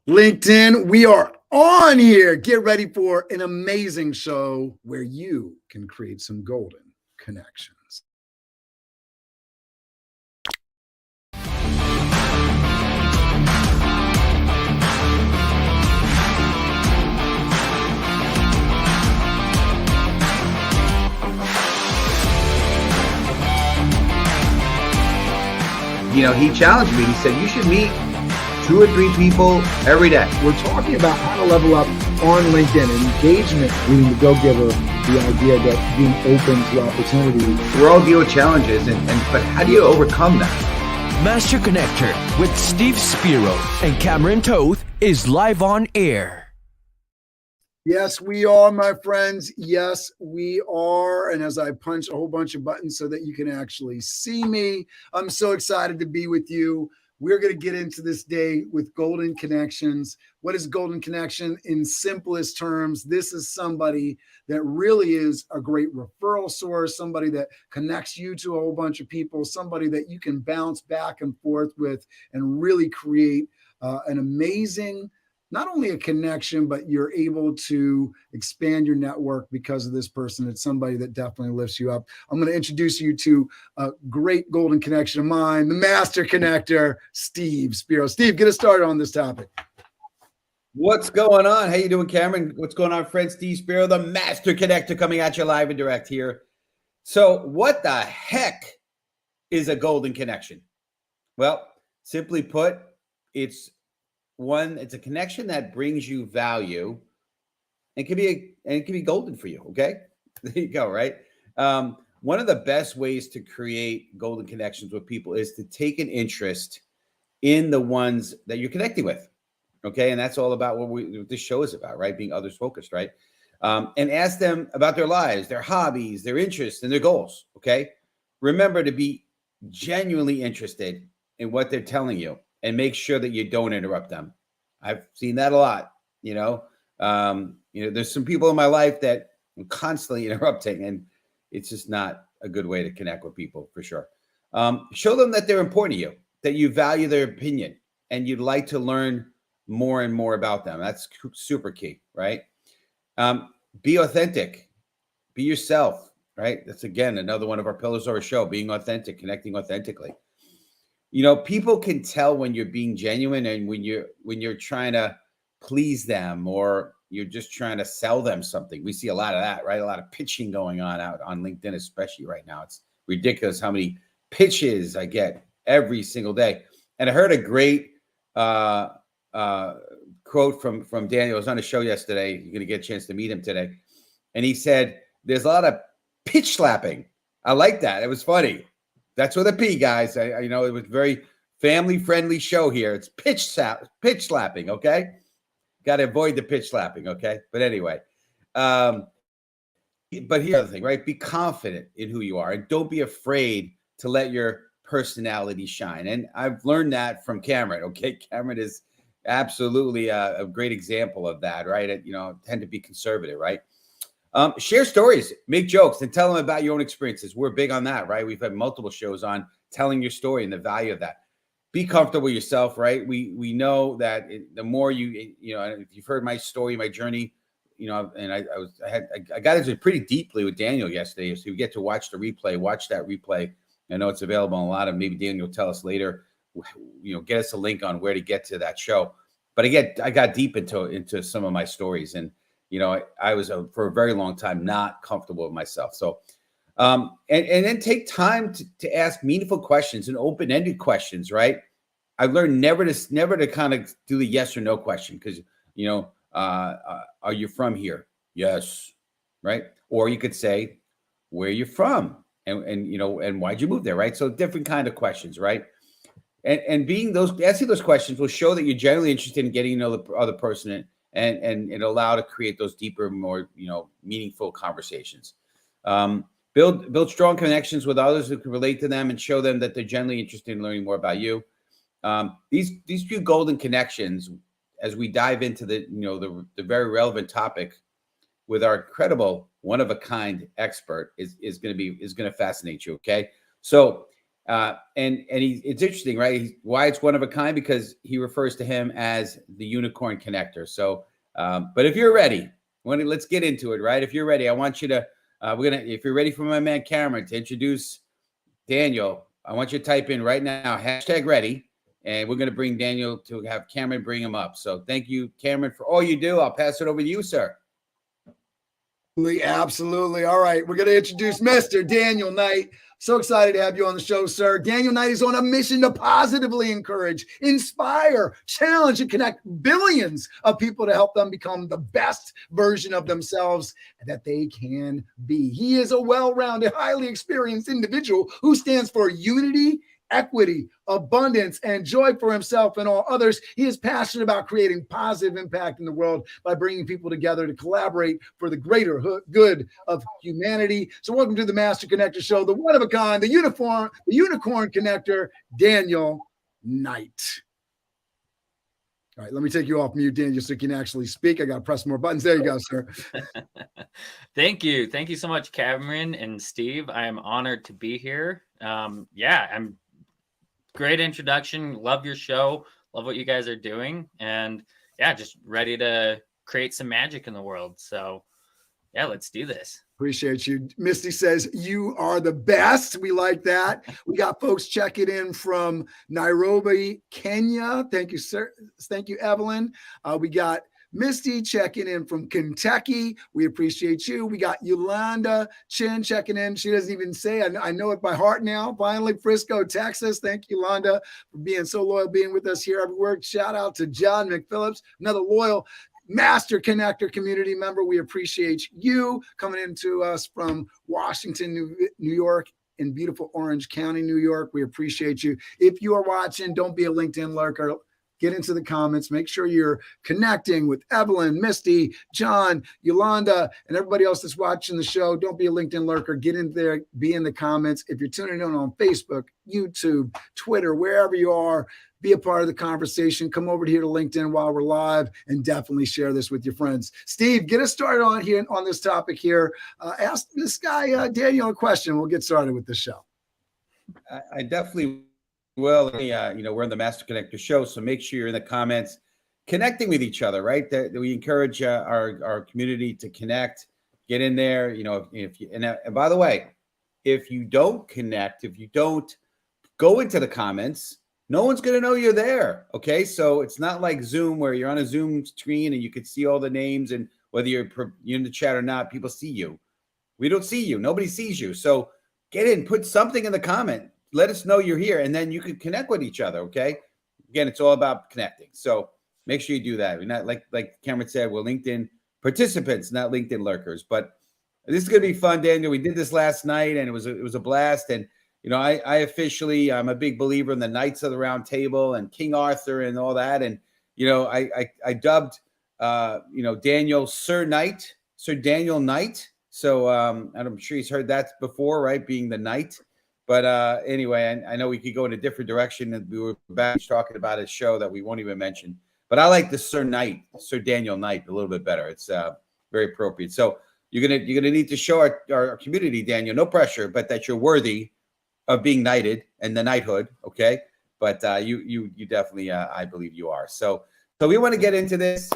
LinkedIn, we are on here. Get ready for an amazing show where you can create some golden connections. He challenged me. He said, you should meet 2 or 3 people every day. We're talking about how to level up on LinkedIn and engagement, being the go-giver, the idea that being open to opportunity. We're all deal with challenges, but how do you overcome that? Master Connector with Steve Spiro and Cameron Toth is live on air. Yes, we are, my friends. Yes, we are. And as I punch a whole bunch of buttons so that you can actually see me, I'm so excited to be with you. We're going to get into this day with golden connections. What is golden connection? In simplest terms, this is somebody that really is a great referral source, somebody that connects you to a whole bunch of people, somebody that you can bounce back and forth with and really create an amazing, not only a connection, but you're able to expand your network because of this person. It's somebody that definitely lifts you up. I'm going to introduce you to a great golden connection of mine, the master connector, Steve Spiro. Steve, get us started on this topic. What's going on? How you doing, Cameron? What's going on, friend? Steve Spiro, the master connector, coming at you live and direct here. So what the heck is a golden connection? Well, simply put, it's a connection that brings you value and it can be golden for you. Okay. There you go. Right. One of the best ways to create golden connections with people is to take an interest in the ones that you're connecting with. Okay. And that's all about what this show is about, right? Being others focused, right? And ask them about their lives, their hobbies, their interests, and their goals. Okay. Remember to be genuinely interested in what they're telling you. And make sure that you don't interrupt them. I've seen that a lot. There's some people in my life that I'm constantly interrupting, and it's just not a good way to connect with people for sure. Show them that they're important to you, that you value their opinion, and you'd like to learn more and more about them. That's super key, right? Be authentic, be yourself, right? That's again another one of our pillars of our show: being authentic, connecting authentically. People can tell when you're being genuine and when you're trying to please them or you're just trying to sell them something. We see a lot of that, right? A lot of pitching going on out on LinkedIn, especially right now. It's ridiculous how many pitches I get every single day. And I heard a great quote from Daniel. I was on a show yesterday. You're going to get a chance to meet him today. And he said, there's a lot of pitch slapping. I like that. It was funny. That's with a P, guys. It was a very family-friendly show here. It's pitch slapping, okay? Got to avoid the pitch slapping, okay? But anyway, but here's the other thing, right? Be confident in who you are, and don't be afraid to let your personality shine. And I've learned that from Cameron, okay? Cameron is absolutely a great example of that, right? Tend to be conservative, right? Share stories, make jokes, and tell them about your own experiences. We're big on that, right? We've had multiple shows on telling your story and the value of that. Be comfortable with yourself, right? We know that the more if you've heard my story, my journey, and I got into it pretty deeply with Daniel yesterday. So you get to watch that replay. I know it's available on a lot of, maybe Daniel will tell us later, get us a link on where to get to that show. But I got deep into some of my stories, and I was for a very long time not comfortable with myself. So, and then take time to ask meaningful questions and open-ended questions, right? I've learned never to kind of do the yes or no question because, are you from here? Yes, right? Or you could say, where are you from? And why'd you move there, right? So different kind of questions, right? And asking those questions will show that you're generally interested in getting to know the other person and it'll allow to create those deeper, more, meaningful conversations. Build strong connections with others who can relate to them and show them that they're genuinely interested in learning more about you. These few golden connections, as we dive into the very relevant topic with our incredible one of a kind expert is going to fascinate you. Okay. So It's interesting, right? Why it's one of a kind, because he refers to him as the unicorn connector. So, but if you're ready, let's get into it, right? If you're ready, I want you to, if you're ready for my man Cameron to introduce Daniel, I want you to type in right now, #ready. And we're going to bring Daniel to have Cameron bring him up. So thank you, Cameron, for all you do. I'll pass it over to you, sir. Absolutely. All right. We're going to introduce Mr. Daniel Knight. So excited to have you on the show, sir. Daniel Knight is on a mission to positively encourage, inspire, challenge, and connect billions of people to help them become the best version of themselves that they can be. He is a well-rounded, highly experienced individual who stands for unity, equity, abundance, and joy for himself and all others. He is passionate about creating positive impact in the world by bringing people together to collaborate for the greater good of humanity. So welcome to the Master Connector Show, the one of a kind, the unicorn connector, Daniel Knight. All right, let me take you off mute, Daniel, so you can actually speak. I got to press more buttons. There you go, sir. Thank you. Thank you so much, Cameron and Steve. I am honored to be here. I'm great introduction. Love your show. Love what you guys are doing. And just ready to create some magic in the world. So let's do this. Appreciate you. Misty says, you are the best. We like that. We got folks checking in from Nairobi, Kenya. Thank you, sir. Thank you, Evelyn. We got Misty checking in from Kentucky. We appreciate you. We got Yolanda Chin checking in. She doesn't even say, I know it by heart now. Finally, Frisco, Texas. Thank you, Yolanda, for being so loyal, being with us here every week. Shout out to John McPhillips, another loyal Master Connector community member. We appreciate you coming into us from Washington, New York, in beautiful Orange County, New York. We appreciate you. If you are watching, don't be a LinkedIn lurker. Get into the comments. Make sure you're connecting with Evelyn, Misty, John, Yolanda, and everybody else that's watching the show. Don't be a LinkedIn lurker. Get in there. Be in the comments. If you're tuning in on Facebook, YouTube, Twitter, wherever you are, be a part of the conversation. Come over here to LinkedIn while we're live and definitely share this with your friends. Steve, get us started on here on this topic here. Ask this guy, Daniel, a question. We'll get started with the show. I definitely will. We're in the Master Connector Show, so make sure you're in the comments connecting with each other, right? That we encourage our community to connect, get in there. And by the way, if you don't connect, if you don't go into the comments, no one's going to know you're there. Okay. So it's not like Zoom where you're on a Zoom screen and you can see all the names, and whether you're in the chat or not, people see you. We don't see you. Nobody sees you. So get in, put something in the comment. Let us know you're here, and then you can connect with each other. Okay. Again, it's all about connecting. So make sure you do that. We're not like Cameron said, we're LinkedIn participants, not LinkedIn lurkers. But this is going to be fun, Daniel. We did this last night, and it was a blast. And I'm a big believer in the Knights of the Round Table and King Arthur and all that. And I dubbed Daniel Sir Daniel Knight. So I'm sure he's heard that before, right? Being the knight. But anyway, I know we could go in a different direction, and we were back talking about a show that we won't even mention. But I like the Sir Daniel Knight, a little bit better. It's very appropriate. So you're gonna need to show our community, Daniel, no pressure, but that you're worthy of being knighted and the knighthood. Okay, but you definitely, I believe you are. So we want to get into this.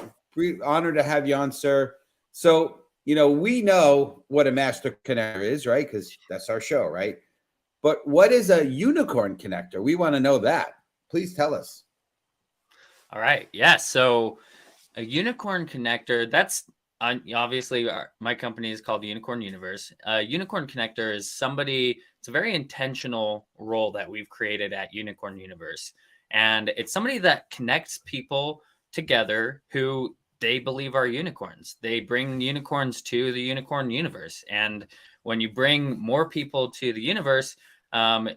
Honored to have you on, sir. So we know what a master connector is, right? Because that's our show, right? But what is a unicorn connector? We want to know that. Please tell us. All right. Yeah. So a unicorn connector, that's obviously my company is called Unicorn Universe. Unicorn connector is it's a very intentional role that we've created at Unicorn Universe. And it's somebody that connects people together who they believe are unicorns. They bring unicorns to the Unicorn Universe. And when you bring more people to the universe,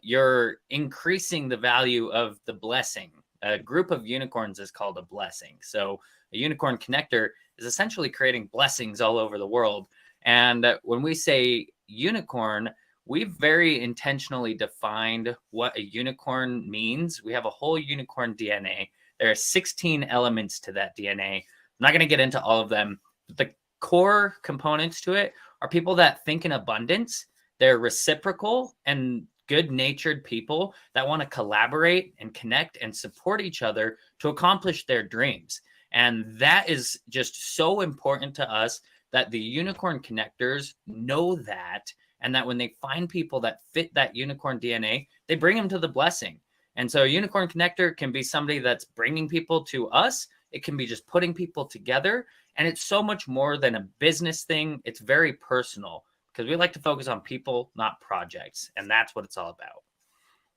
you're increasing the value of the blessing. A group of unicorns is called a blessing. So a unicorn connector is essentially creating blessings all over the world. And when we say unicorn, we've very intentionally defined what a unicorn means. We have a whole unicorn DNA. There are 16 elements to that DNA. I'm not going to get into all of them. But the core components to it are people that think in abundance, they're reciprocal and good-natured people that want to collaborate and connect and support each other to accomplish their dreams. And that is just so important to us, that the Unicorn Connectors know that, and that when they find people that fit that unicorn DNA, they bring them to the blessing. And so a Unicorn Connector can be somebody that's bringing people to us. It can be just putting people together. And it's so much more than a business thing. It's very personal, because we like to focus on people, not projects. And that's what it's all about.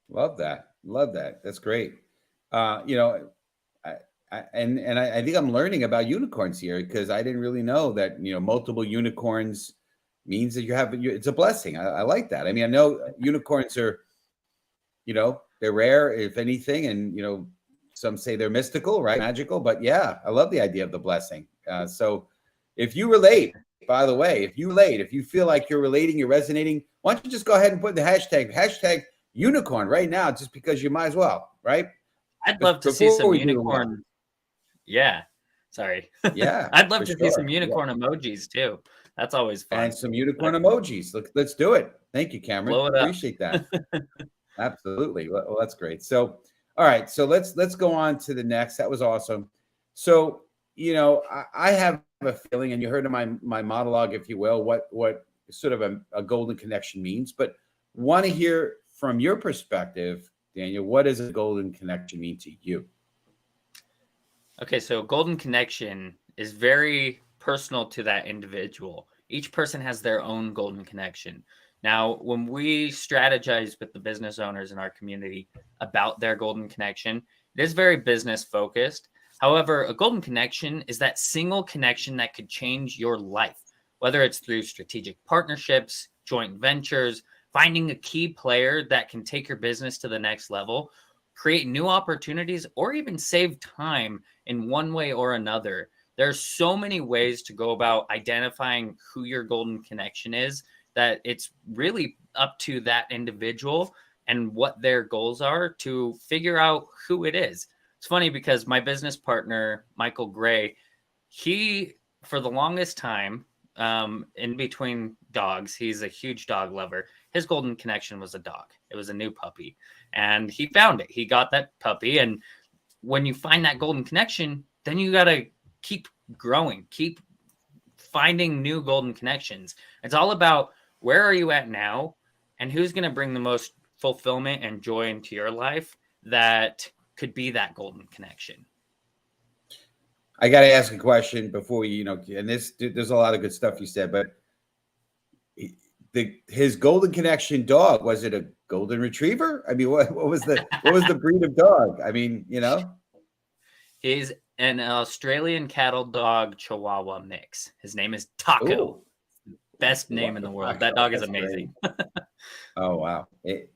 Love that. Love that. That's great. You know, I think I'm learning about unicorns here, because I didn't really know that, you know, multiple unicorns means that it's a blessing. I like that. I mean, I know unicorns are, you know, they're rare, if anything. And, you know, some say they're mystical, right? Magical. But yeah, I love the idea of the blessing. So if you relate, by the way, if you feel like you're relating, you're resonating, why don't you just go ahead and put the hashtag unicorn right now, just because you might as well, right? I'd love to see some unicorn. Yeah. Sorry. Yeah. I'd love to see some unicorn emojis too. That's always fun. And some unicorn emojis. Let's do it. Thank you, Cameron. Blow it up. Appreciate that. Absolutely. Well, that's great. So, all right. So let's go on to the next. That was awesome. So, you know, I have a feeling, and you heard in my monologue, if you will, what sort of a golden connection means, but want to hear from your perspective, Daniel, what does a golden connection mean to you? Okay, so golden connection is very personal to that individual. Each person has their own golden connection. Now, when we strategize with the business owners in our community about their golden connection, it is very business focused. However, a golden connection is that single connection that could change your life, whether it's through strategic partnerships, joint ventures, finding a key player that can take your business to the next level, create new opportunities, or even save time in one way or another. There's so many ways to go about identifying who your golden connection is, that it's really up to that individual and what their goals are to figure out who it is. It's funny because my business partner, Michael Gray, he, for the longest time, in between dogs, he's a huge dog lover. His golden connection was a dog. It was a new puppy. And he found it. He got that puppy. And when you find that golden connection, then you got to keep growing, keep finding new golden connections. It's all about, where are you at now, and who's going to bring the most fulfillment and joy into your life that could be that golden connection. I got to ask a question before you know, and there's a lot of good stuff you said, but his golden connection dog, was it a golden retriever? I mean, what was the breed of dog? I mean, you know, he's an Australian cattle dog Chihuahua mix. His name is Taco. Ooh. Best name in the world. That dog is amazing. Oh wow,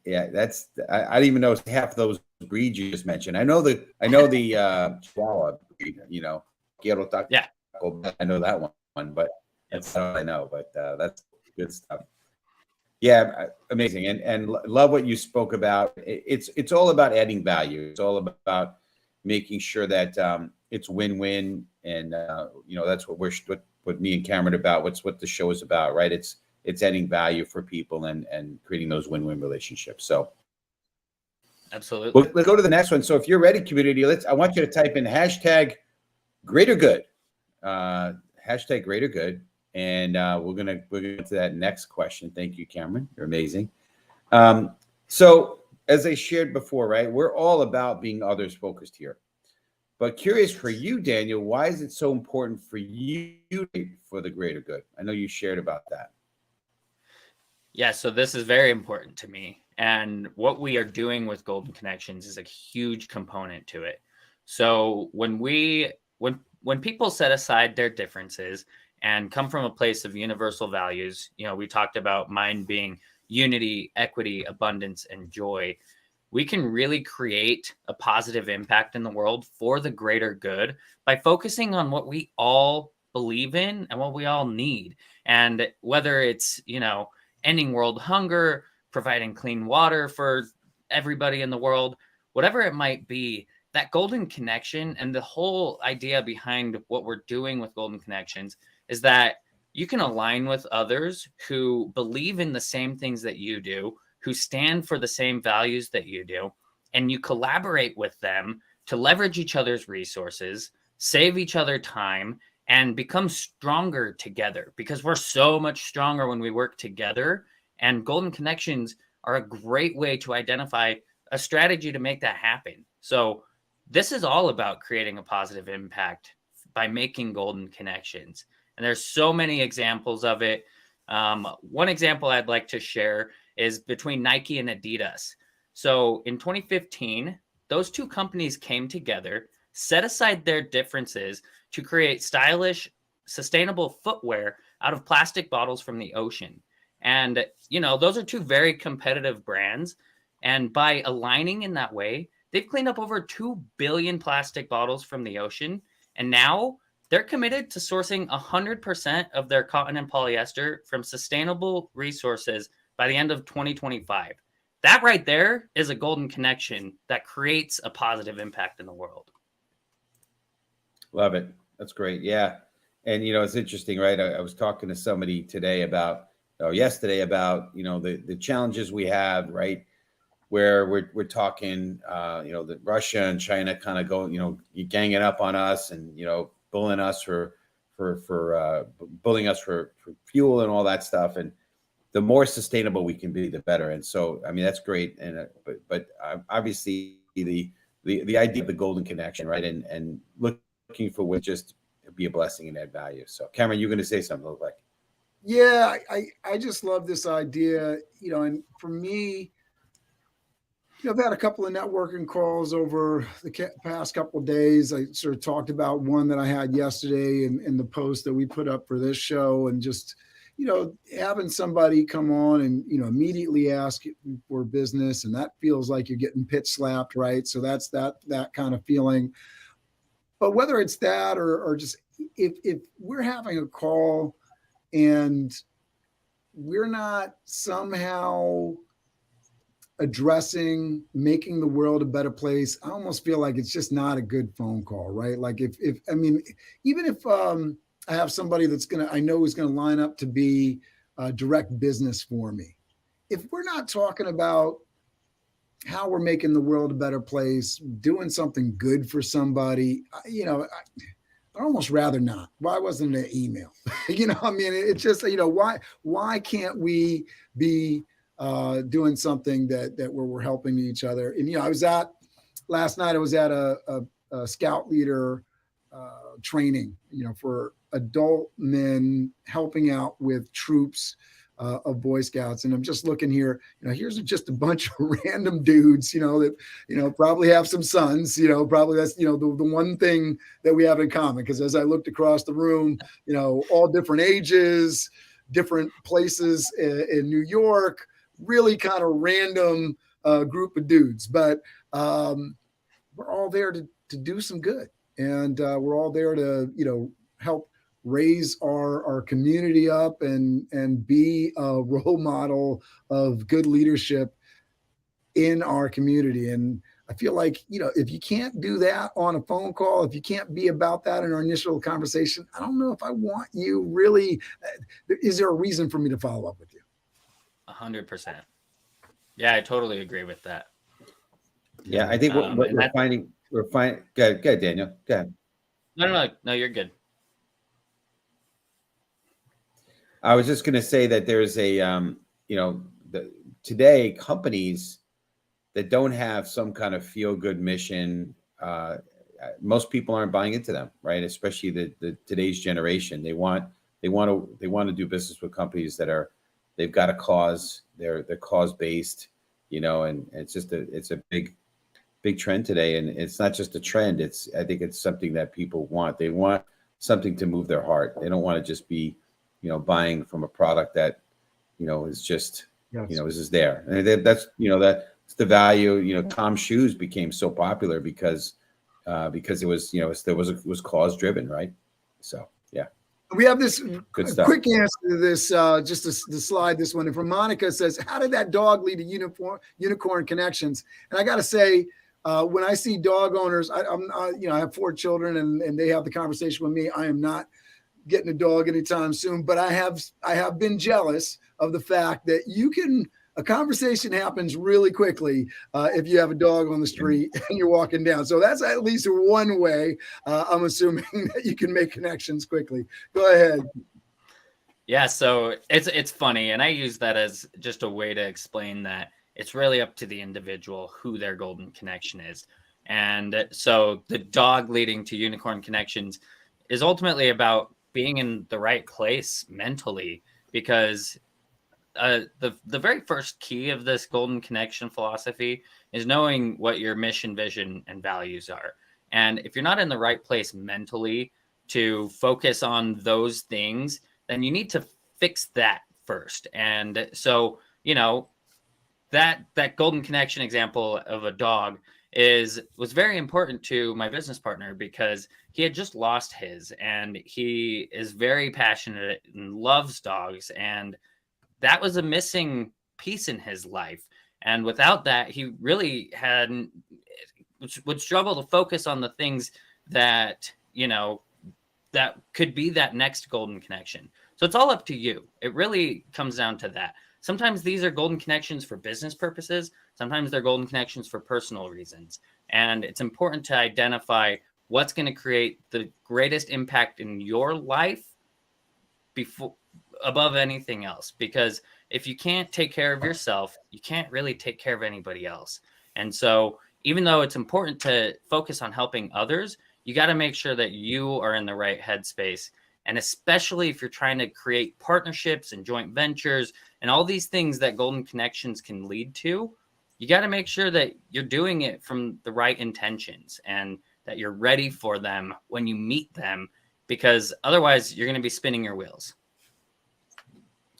yeah, that's I didn't even know half those breeds you just mentioned. I know the Chihuahua breed, you know, Quiero Taco. Yeah, I know that one, but that's all I know. But that's good stuff. Yeah, amazing, and love what you spoke about. It's all about adding value. It's all about making sure that it's win-win, and you know, that's what what me and Cameron about. What the show is about, right? It's adding value for people and creating those win-win relationships. So absolutely. Let's go to the next one. So if you're ready, community, I want you to type in hashtag greater good, hashtag greater good. And we're gonna get to that next question. Thank you, Cameron. You're amazing. So as I shared before, right, we're all about being others focused here. But curious for you, Daniel, why is it so important for you for the greater good? I know you shared about that. Yeah, so this is very important to me. And what we are doing with Golden Connections is a huge component to it. So when people set aside their differences and come from a place of universal values, you know, we talked about mine being unity, equity, abundance, and joy. We can really create a positive impact in the world for the greater good by focusing on what we all believe in and what we all need. And whether it's, you know, ending world hunger, providing clean water for everybody in the world, whatever it might be, that golden connection and the whole idea behind what we're doing with Golden Connections is that you can align with others who believe in the same things that you do, who stand for the same values that you do, and you collaborate with them to leverage each other's resources, save each other time, and become stronger together, because we're so much stronger when we work together. And Golden Connections are a great way to identify a strategy to make that happen. So this is all about creating a positive impact by making Golden Connections. And there's so many examples of it. One example I'd like to share is between Nike and Adidas. So in 2015, those two companies came together, set aside their differences to create stylish, sustainable footwear out of plastic bottles from the ocean. And, you know, those are two very competitive brands. And by aligning in that way, they've cleaned up over 2 billion plastic bottles from the ocean. And now they're committed to sourcing 100% of their cotton and polyester from sustainable resources by the end of 2025. That right there is a golden connection that creates a positive impact in the world. Love it. That's great. Yeah. And, you know, it's interesting, right? I was talking to somebody yesterday about, you know, the challenges we have, right? Where we're talking, you know, that Russia and China kind of go, you know, ganging up on us and, you know, bullying us for fuel and all that stuff. And the more sustainable we can be, the better. And so, I mean, that's great. And, but obviously the idea of the golden connection, right? And looking for what just be a blessing and add value. So Cameron, you're going to say something like, yeah, I just love this idea, you know, and for me, you know, I've had a couple of networking calls over the past couple of days. I sort of talked about one that I had yesterday in the post that we put up for this show, and just, you know, having somebody come on and, you know, immediately ask for business, and that feels like you're getting pitch slapped, right? So that's that kind of feeling. But whether it's that or just if we're having a call and we're not somehow addressing making the world a better place, I almost feel like it's just not a good phone call, right? Like if I mean, even if I have somebody I know is gonna line up to be direct business for me, if we're not talking about how we're making the world a better place, doing something good for somebody, you know, I'd almost rather not. Why wasn't it an email? You know, I mean, it's just, you know, why can't we be doing something that where we're helping each other? And, you know, last night I was at a scout leader training, you know, for adult men helping out with troops of Boy Scouts. And I'm just looking here, you know, here's just a bunch of random dudes, you know, that, you know, probably have some sons, you know, probably that's, you know, the one thing that we have in common. Because as I looked across the room, you know, all different ages, different places in New York, really kind of random group of dudes, but we're all there to do some good. And we're all there to, you know, help raise our community up and be a role model of good leadership in our community. And I feel like, you know, if you can't do that on a phone call, if you can't be about that in our initial conversation, I don't know if I want you really. Is there a reason for me to follow up with you? 100%. Yeah, I totally agree with that. yeah, I think what we're finding. Go ahead, Daniel. Go ahead. No, you're good. I was just going to say that there's a, you know, today companies that don't have some kind of feel good mission, most people aren't buying into them, right? Especially the today's generation. They want to do business with companies that they've got a cause, they're cause based, you know, and it's a big trend today. And it's not just a trend. I think it's something that people want. They want something to move their heart. They don't want to just be, you know, buying from a product that, you know, is just, yes, you know, is just there. And that's, you know, that's the value. You know, Tom's shoes became so popular because it was, you know, it was cause driven, right? So yeah. We have this quick answer to this, just to slide this one in from Monica. Says, how did that dog lead to Unicorn Connections? And I got to say, when I see dog owners, you know, I have 4 children and they have the conversation with me. I am not getting a dog anytime soon, but I have been jealous of the fact that you can a conversation happens really quickly if you have a dog on the street and you're walking down. So that's at least one way I'm assuming that you can make connections quickly. Go ahead. Yeah, so it's funny, and I use that as just a way to explain that it's really up to the individual who their golden connection is. And so the dog leading to unicorn connections is ultimately about being in the right place mentally, because the very first key of this golden connection philosophy is knowing what your mission, vision, and values are. And if you're not in the right place mentally to focus on those things, then you need to fix that first. And so, that golden connection example of a dog was very important to my business partner, because he had just lost his, and he is very passionate and loves dogs, and that was a missing piece in his life. And without that, he really would struggle to focus on the things that that could be that next golden connection. So it's all up to you. It really comes down to that. Sometimes these are golden connections for business purposes. Sometimes they're golden connections for personal reasons. And it's important to identify what's going to create the greatest impact in your life above anything else. Because if you can't take care of yourself, you can't really take care of anybody else. And so even though it's important to focus on helping others, you got to make sure that you are in the right headspace. And especially if you're trying to create partnerships and joint ventures and all these things that golden connections can lead to, you got to make sure that you're doing it from the right intentions and that you're ready for them when you meet them, because otherwise you're going to be spinning your wheels.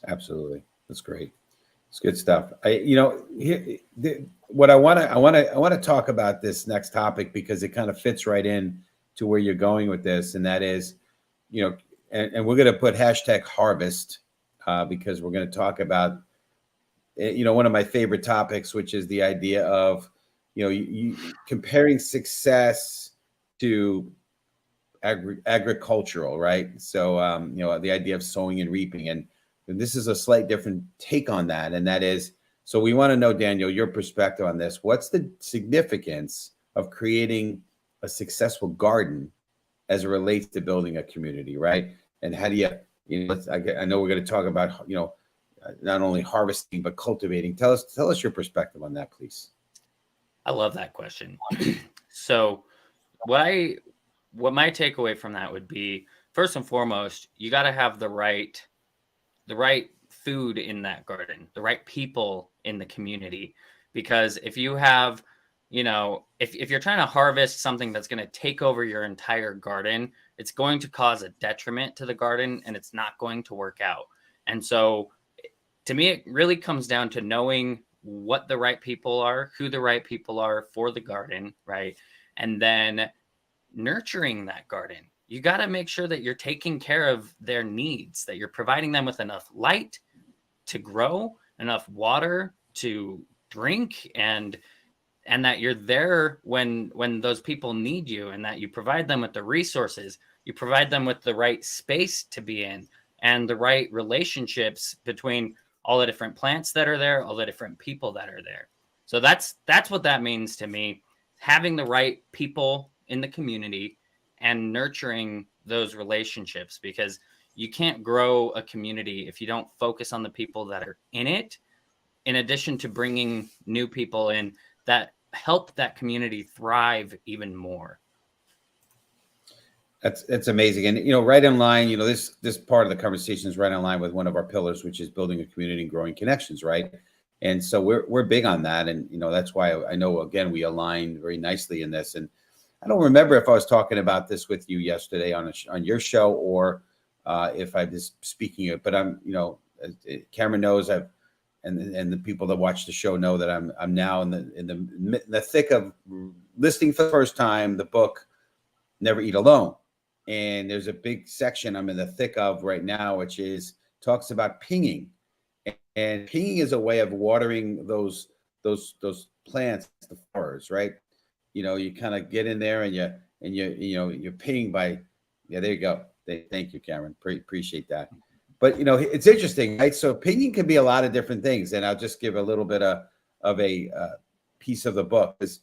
Absolutely. That's great. It's good stuff. What I want to talk about this next topic, because it kind of fits right in to where you're going with this. And that is, and we're going to put #harvest because we're going to talk about, one of my favorite topics, which is the idea of, you comparing success to agricultural, right? So, the idea of sowing and reaping. And this is a slight different take on that. And that is, so we want to know, Daniel, your perspective on this. What's the significance of creating a successful garden as it relates to building a community, right? And how do you, I know we're going to talk about, not only harvesting, but cultivating. Tell us your perspective on that, please. I love that question. So what my takeaway from that would be, first and foremost, you got to have the right food in that garden, the right people in the community. Because if you have, if you're trying to harvest something that's going to take over your entire garden, it's going to cause a detriment to the garden and it's not going to work out. And so to me, it really comes down to knowing what the right people are, who the right people are for the garden, right? And then nurturing that garden. You got to make sure that you're taking care of their needs, that you're providing them with enough light to grow, enough water to drink, and that you're there when those people need you, and that you provide them with the resources, you provide them with the right space to be in, and the right relationships between all the different plants that are there, all the different people that are there. So that's what that means to me, having the right people in the community and nurturing those relationships, because you can't grow a community if you don't focus on the people that are in it, in addition to bringing new people in that help that community thrive even more. That's amazing. And, right in line, this part of the conversation is right in line with one of our pillars, which is building a community and growing connections, right? And so we're big on that. And, that's why I know, again, we align very nicely in this. And I don't remember if I was talking about this with you yesterday on your show, or if I was speaking it, but I'm, Cameron knows and the people that watch the show know that I'm now in the thick of listening for the first time the book Never Eat Alone. And there's a big section I'm in the thick of right now, which talks about pinging. And pinging is a way of watering those plants, the flowers, right? You kind of get in there and you're pinging by, yeah, there you go. Thank you, Cameron. Appreciate that. But it's interesting, right? So opinion can be a lot of different things, and I'll just give a little bit of a piece of the book. Because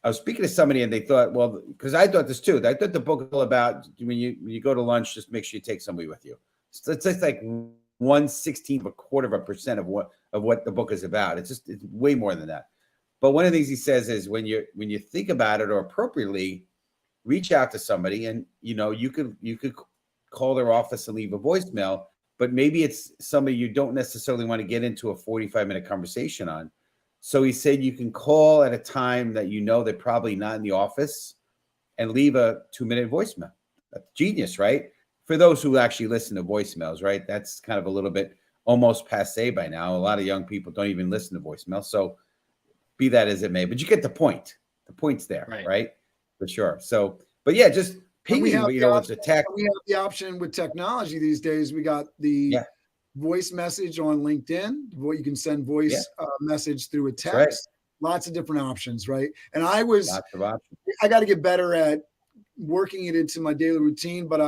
I was speaking to somebody, and they thought, well, because I thought this too. I thought the book was all about when you go to lunch, just make sure you take somebody with you. So it's just like 1/16 of a quarter of a percent of what the book is about. It's way more than that. But one of the things he says is when you think about it, or appropriately reach out to somebody, and you could call their office and leave a voicemail. But maybe it's somebody you don't necessarily want to get into a 45-minute conversation on. So he said you can call at a time that they're probably not in the office and leave a 2-minute voicemail. That's genius, right? For those who actually listen to voicemails, right? That's kind of a little bit almost passe by now. A lot of young people don't even listen to voicemail. So be that as it may, but you get the point. The point's there, right? For sure. So, but yeah, just pinging, it's a tech. We have the option with technology these days. We got the voice message on LinkedIn. What you can send voice message through a text. Right. Lots of different options, right? And I got to get better at working it into my daily routine. But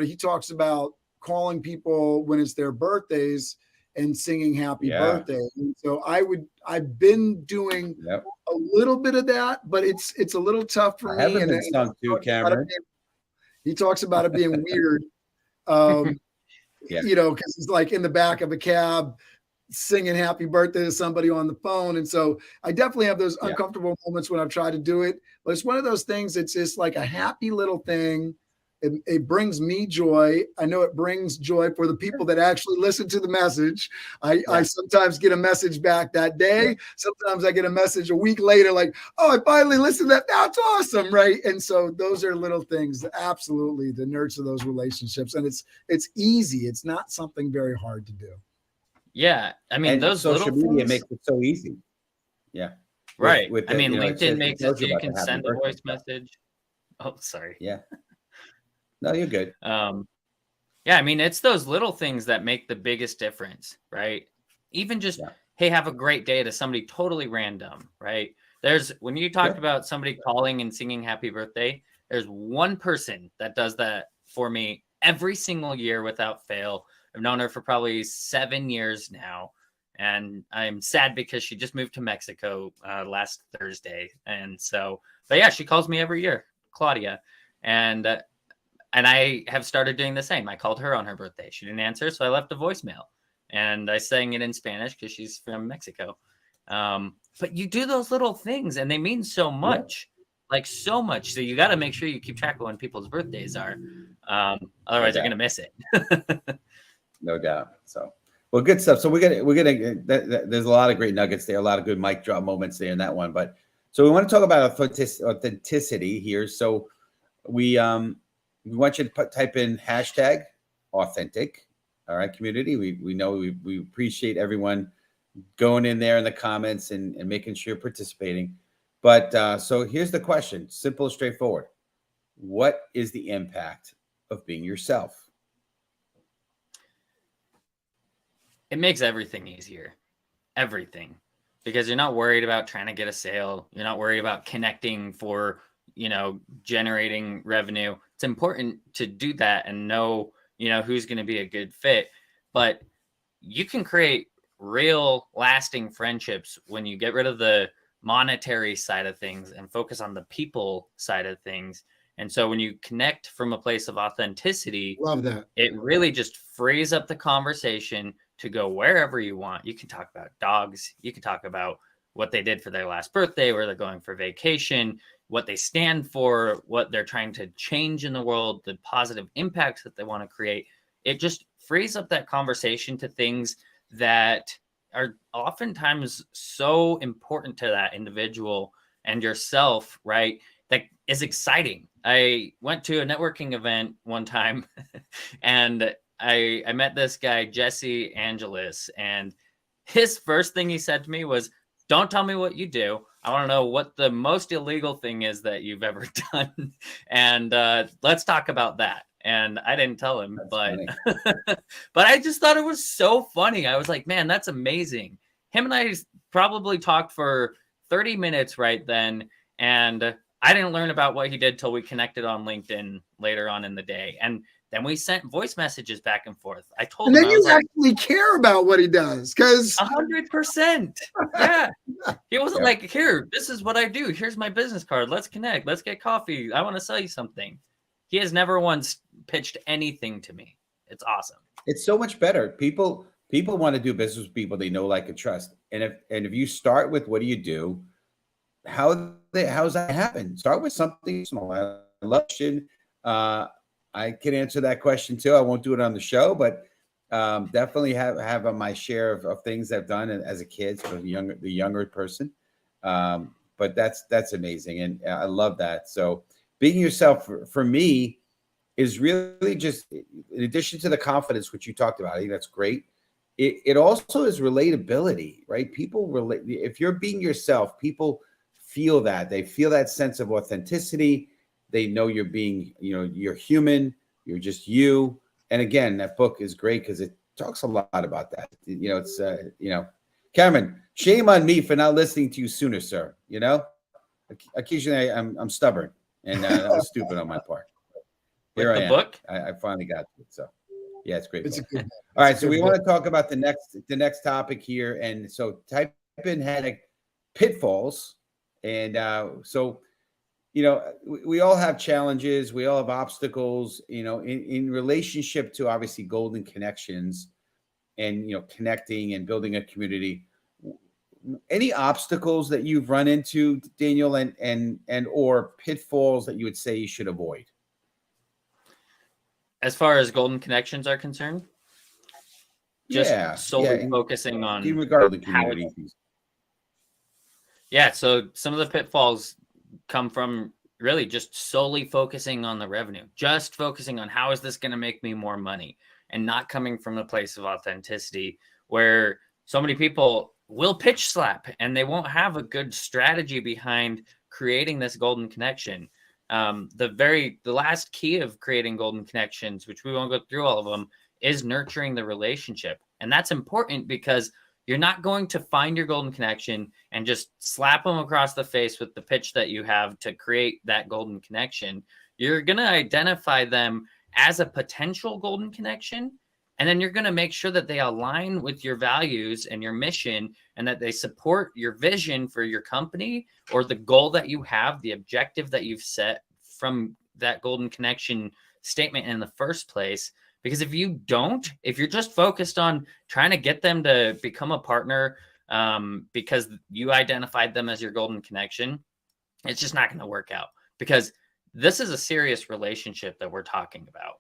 he talks about calling people when it's their birthdays and singing happy birthday. And so I've been doing a little bit of that, but it's a little tough for me. Haven't been sung to, Cameron. He talks about it being weird, because he's like in the back of a cab singing happy birthday to somebody on the phone. And so I definitely have those uncomfortable moments when I've tried to do it, but it's one of those things. It's just like a happy little thing. It brings me joy. I know it brings joy for the people that actually listen to the message. I sometimes get a message back that day. Sometimes I get a message a week later, like, oh, I finally listened to that. That's awesome, right? And so those are little things, absolutely, to nurture those relationships. And it's easy. It's not something very hard to do. Yeah. I mean, those social little media things makes it so easy. Yeah. Right. LinkedIn makes it so you can send a voice message. Oh, sorry. Yeah. No, you're good. I mean, it's those little things that make the biggest difference, right? Even just, hey, have a great day to somebody totally random, right? When you talked about somebody calling and singing happy birthday, there's one person that does that for me every single year without fail. I've known her for probably 7 years now. And I'm sad because she just moved to Mexico last Thursday. And so, but yeah, she calls me every year, Claudia. And I have started doing the same. I called her on her birthday. She didn't answer, so I left a voicemail. And I sang it in Spanish because she's from Mexico. But you do those little things, and they mean so much. Like so much. So you got to make sure you keep track of when people's birthdays are. Otherwise, you're going to miss it. No doubt. So, well, good stuff. So we're gonna there's a lot of great nuggets there, a lot of good mic drop moments there in that one. But so we want to talk about authenticity here. So we want you to type in hashtag authentic. All right, community. We know we appreciate everyone going in there in the comments and making sure you're participating. But so here's the question, simple, straightforward. What is the impact of being yourself? It makes everything easier. Everything. Because you're not worried about trying to get a sale. You're not worried about connecting for, generating revenue. It's important to do that and know, who's going to be a good fit. But you can create real lasting friendships when you get rid of the monetary side of things and focus on the people side of things. And so when you connect from a place of authenticity, love that. It really just frees up the conversation to go wherever you want. You can talk about dogs. You can talk about what they did for their last birthday, where they're going for vacation, what they stand for, what they're trying to change in the world, the positive impacts that they want to create. It just frees up that conversation to things that are oftentimes so important to that individual and yourself, right? That is exciting. I went to a networking event one time and I met this guy, Jesse Angelis, and his first thing he said to me was, don't tell me what you do. I want to know what the most illegal thing is that you've ever done. And let's talk about that. And I didn't tell him, but I just thought it was so funny. I was like, man, that's amazing. Him and I probably talked for 30 minutes right then. And I didn't learn about what he did till we connected on LinkedIn later on in the day. And then we sent voice messages back and forth. I told And him, then I was you like, actually care about what he does, because 100%. Yeah. He wasn't Yeah. like, here, this is what I do. Here's my business card. Let's connect. Let's get coffee. I want to sell you something. He has never once pitched anything to me. It's awesome. It's so much better. People want to do business with people they know, like, and trust. And if you start with what do you do, how's that happen? Start with something small. I love it. I can answer that question too. I won't do it on the show, but definitely have on my share of things I've done as a kid, so the younger person. But that's amazing, and I love that. So being yourself for me is really just, in addition to the confidence which you talked about. I think that's great. It also is relatability, right? People relate. If you're being yourself, people feel that. They feel that sense of authenticity. They know you're being, you're human. You're just you. And again, that book is great because it talks a lot about that. It's Cameron, shame on me for not listening to you sooner, sir. Occasionally I'm stubborn, and that was stupid on my part. With Here I the am. book? I finally got to it. So yeah, it's great. it's a book. good. All right, so we want to talk about the next topic here, and so type in headache pitfalls, and so we all have challenges, we all have obstacles, in relationship to obviously golden connections, and connecting and building a community. Any obstacles that you've run into, Daniel, and or pitfalls that you would say you should avoid? As far as golden connections are concerned, just solely focusing on in regard to the how community. Yeah, so some of the pitfalls come from really just solely focusing on the revenue, just focusing on how is this going to make me more money, and not coming from a place of authenticity, where so many people will pitch slap and they won't have a good strategy behind creating this golden connection. The last key of creating golden connections, which we won't go through all of them, is nurturing the relationship. And that's important because you're not going to find your golden connection and just slap them across the face with the pitch that you have to create that golden connection. You're going to identify them as a potential golden connection, and then you're going to make sure that they align with your values and your mission, and that they support your vision for your company, or the goal that you have, the objective that you've set from that golden connection statement in the first place. Because if you're just focused on trying to get them to become a partner because you identified them as your golden connection, it's just not going to work out, because this is a serious relationship that we're talking about.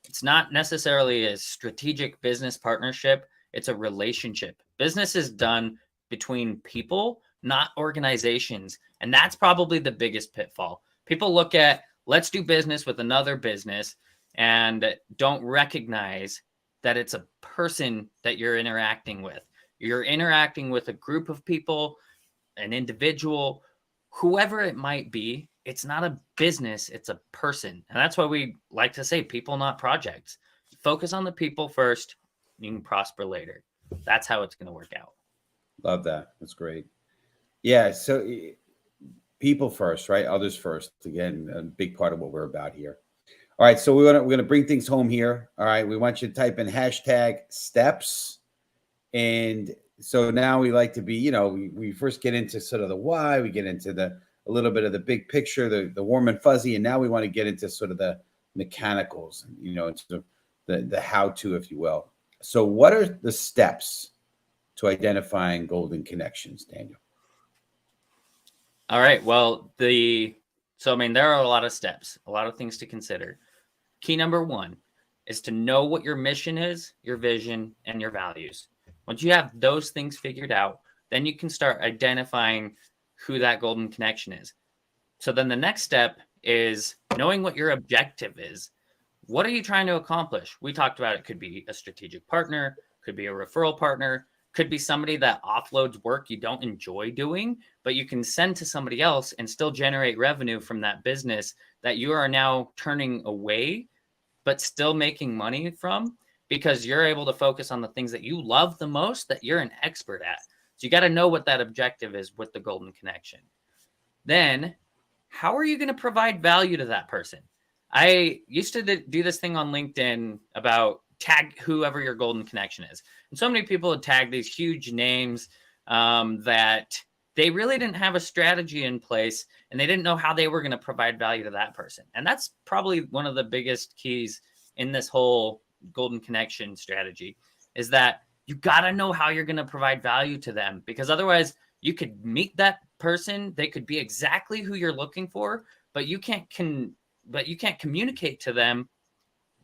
It's not necessarily a strategic business partnership. It's a relationship. Business is done between people, not organizations. And that's probably the biggest pitfall. People look at, let's do business with another business, and don't recognize that it's a person that you're interacting with. You're interacting with a group of people, an individual, whoever it might be. It's not a business, it's a person. And that's why we like to say people, not projects. Focus on the people first, you can prosper later. That's how it's going to work out. Love that. That's great. Yeah. So people first, right? Others first. Again, a big part of what we're about here. All right. So we're going to bring things home here. All right. We want you to type in hashtag steps. And so now we like to be, we first get into sort of the why, we get into a little bit of the big picture, the warm and fuzzy. And now we want to get into sort of the mechanicals, into the how-to, if you will. So what are the steps to identifying golden connections, Daniel? All right. Well, there are a lot of steps, a lot of things to consider. Key number one is to know what your mission is, your vision, and your values. Once you have those things figured out, then you can start identifying who that golden connection is. So then the next step is knowing what your objective is. What are you trying to accomplish? We talked about it could be a strategic partner, could be a referral partner, could be somebody that offloads work you don't enjoy doing, but you can send to somebody else and still generate revenue from that business that you are now turning away, but still making money from, because you're able to focus on the things that you love the most, that you're an expert at. So you got to know what that objective is with the golden connection. Then how are you going to provide value to that person? I used to do this thing on LinkedIn about tag whoever your golden connection is. And so many people had tagged these huge names that they really didn't have a strategy in place, and they didn't know how they were going to provide value to that person. And that's probably one of the biggest keys in this whole golden connection strategy, is that you got to know how you're going to provide value to them, because otherwise you could meet that person. They could be exactly who you're looking for, but you can't communicate to them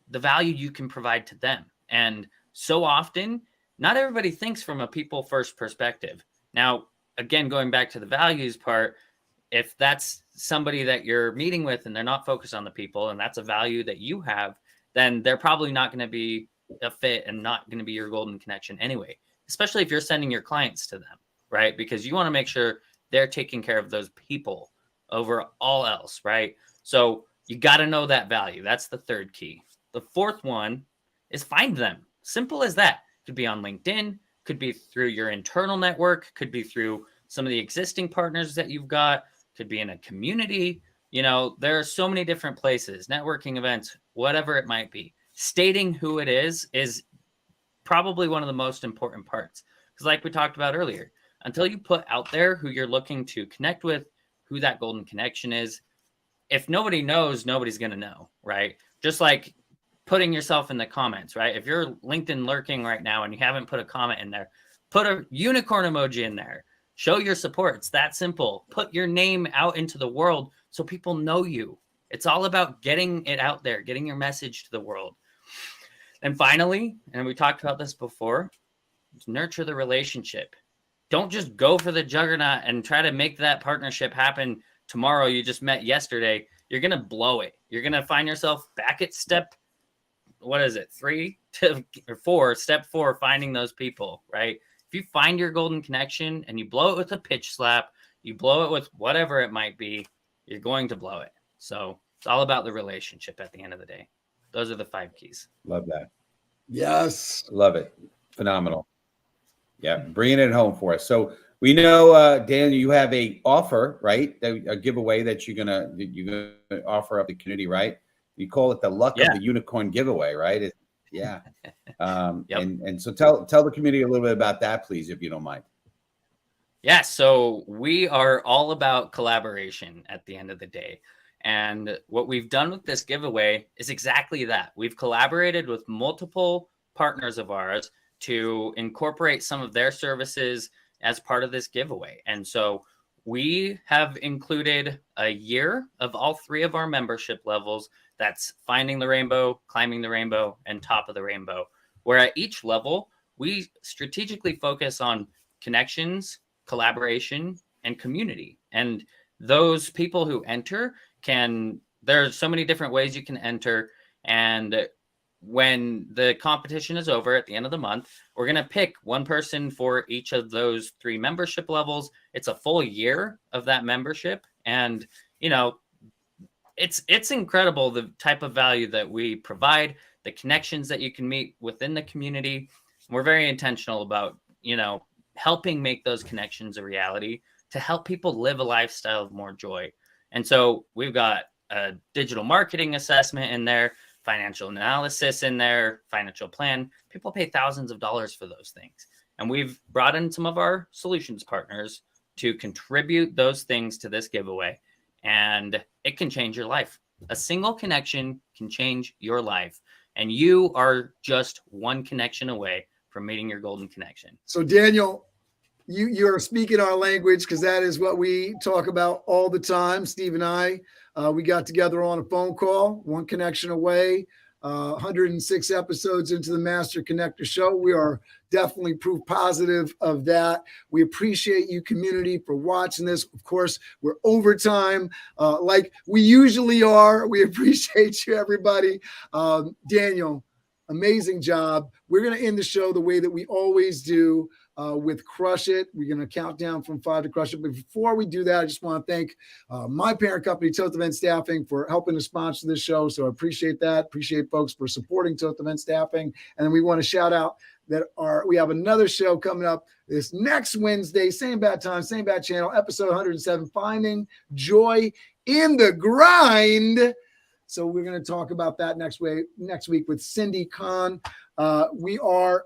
the value you can provide to them. And so often, not everybody thinks from a people first perspective. Now, again, going back to the values part, if that's somebody that you're meeting with and they're not focused on the people, and that's a value that you have, then they're probably not going to be a fit and not going to be your golden connection anyway, especially if you're sending your clients to them, right? Because you want to make sure they're taking care of those people over all else, right? So you got to know that value. That's the third key. The fourth one is find them. Simple as that. Could be on LinkedIn, could be through your internal network, could be through some of the existing partners that you've got, could be in a community. You know, there are so many different places, networking events, whatever it might be. Stating who it is probably one of the most important parts. Because like we talked about earlier, until you put out there who you're looking to connect with, who that golden connection is, if nobody knows, nobody's going to know, right? Just like putting yourself in the comments, right? If you're LinkedIn lurking right now and you haven't put a comment in there, put a unicorn emoji in there. Show your support. It's that simple. Put your name out into the world so people know you. It's all about getting it out there, getting your message to the world. And finally, and we talked about this before, nurture the relationship. Don't just go for the juggernaut and try to make that partnership happen tomorrow. You just met yesterday. You're going to blow it. You're going to find yourself back at step 4, finding those people, right? If you find your golden connection and you blow it with a pitch slap, you blow it with whatever it might be, you're going to blow it. So it's all about the relationship at the end of the day. Those are the 5 keys. Love that. Yes. Love it. Phenomenal. Yeah. Bringing it home for us. So we know, Dan, you have a offer, right? A giveaway that you're gonna offer up the community, right? You call it the luck of the unicorn giveaway, right? Yeah. Yep. And so tell the community a little bit about that, please, if you don't mind. Yeah. So we are all about collaboration at the end of the day. And what we've done with this giveaway is exactly that. We've collaborated with multiple partners of ours to incorporate some of their services as part of this giveaway. And so we have included a year of all 3 of our membership levels. That's Finding the Rainbow, Climbing the Rainbow, and Top of the Rainbow, where at each level, we strategically focus on connections, collaboration, and community. And those people who enter there's so many different ways you can enter. And when the competition is over at the end of the month, we're going to pick one person for each of those 3 membership levels. It's a full year of that membership. And, you know, it's incredible the type of value that we provide, the connections that you can meet within the community. We're very intentional about, you know, helping make those connections a reality to help people live a lifestyle of more joy. And so we've got a digital marketing assessment in there, financial analysis in there, financial plan. People pay thousands of dollars for those things. And we've brought in some of our solutions partners to contribute those things to this giveaway. And it can change your life. A single connection can change your life. And you are just one connection away from meeting your golden connection. So Daniel, you're speaking our language, because that is what we talk about all the time. Steve and I, we got together on a phone call, one connection away, 106 episodes into the Master Connector Show. We are definitely proof positive of that. We appreciate you, community, for watching this. Of course, we're overtime like we usually are. We appreciate you, everybody. Daniel, amazing job. We're going to end the show the way that we always do. With Crush It. We're going to count down from 5 to Crush It. But before we do that, I just want to thank my parent company, Tilt Event Staffing, for helping to sponsor this show. So I appreciate that. Appreciate folks for supporting Tilt Event Staffing. And then we want to shout out we have another show coming up this next Wednesday, same bad time, same bad channel, episode 107, Finding Joy in the Grind. So we're going to talk about that next week with Cindy Kahn. We are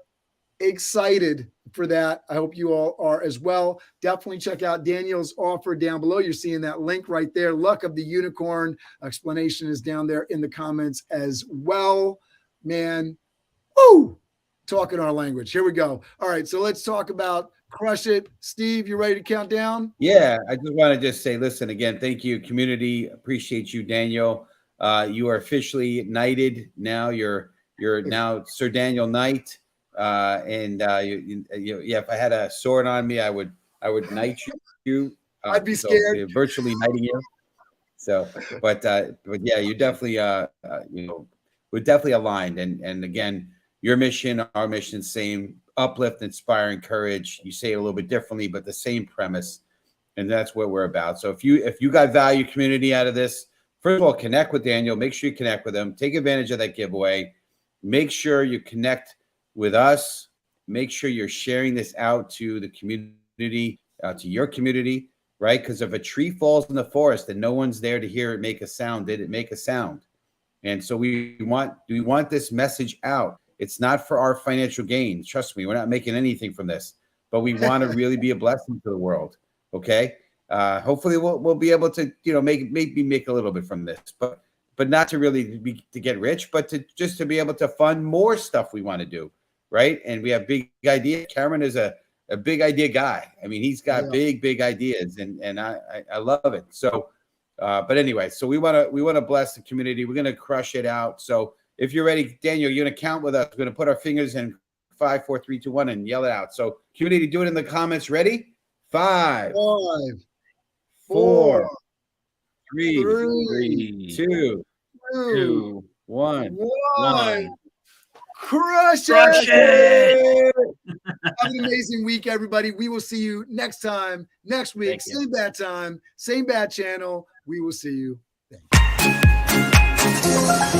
excited for that. I hope you all are as well. Definitely check out Daniel's offer down below. You're seeing that link right there. Luck of the Unicorn explanation is down there in the comments as well. Man, woo! Talking our language. Here we go. All right, so let's talk about Crush It. Steve, you ready to count down? Yeah, I just want to say, listen, again, thank you, community. Appreciate you, Daniel. You are officially knighted now. You're now Sir Daniel Knight. If I had a sword on me, I would knight you. I'd be scared. Virtually knighting you. So, but yeah, you definitely, we're definitely aligned. And again, your mission, our mission, same: uplift, inspire, encourage. You say it a little bit differently, but the same premise, and that's what we're about. So if you got value, community, out of this, first of all, connect with Daniel. Make sure you connect with him. Take advantage of that giveaway. Make sure you connect with us. Make sure you're sharing this out to the community, to your community, right? Because if a tree falls in the forest and no one's there to hear it make a sound, did it make a sound? And so we want this message out. It's not for our financial gain. Trust me, we're not making anything from this, but we want to really be a blessing to the world. Okay. Hopefully we'll be able to, maybe make a little bit from this, but not to really to get rich, but to be able to fund more stuff we want to do. Right. And we have big ideas. Cameron is a big idea guy. I mean, he's got big ideas, and I love it. So, but anyway, so we want to bless the community. We're going to crush it out. So if you're ready, Daniel, you're going to count with us. We're going to put our fingers in 5, 4, 3, 2, 1 and yell it out. So community, do it in the comments. Ready? 5, 4, 3, 2, 1. Crush it! Have an amazing week, everybody. We will see you next time, next week. Same bad time, same bad channel. We will see you. Thank you.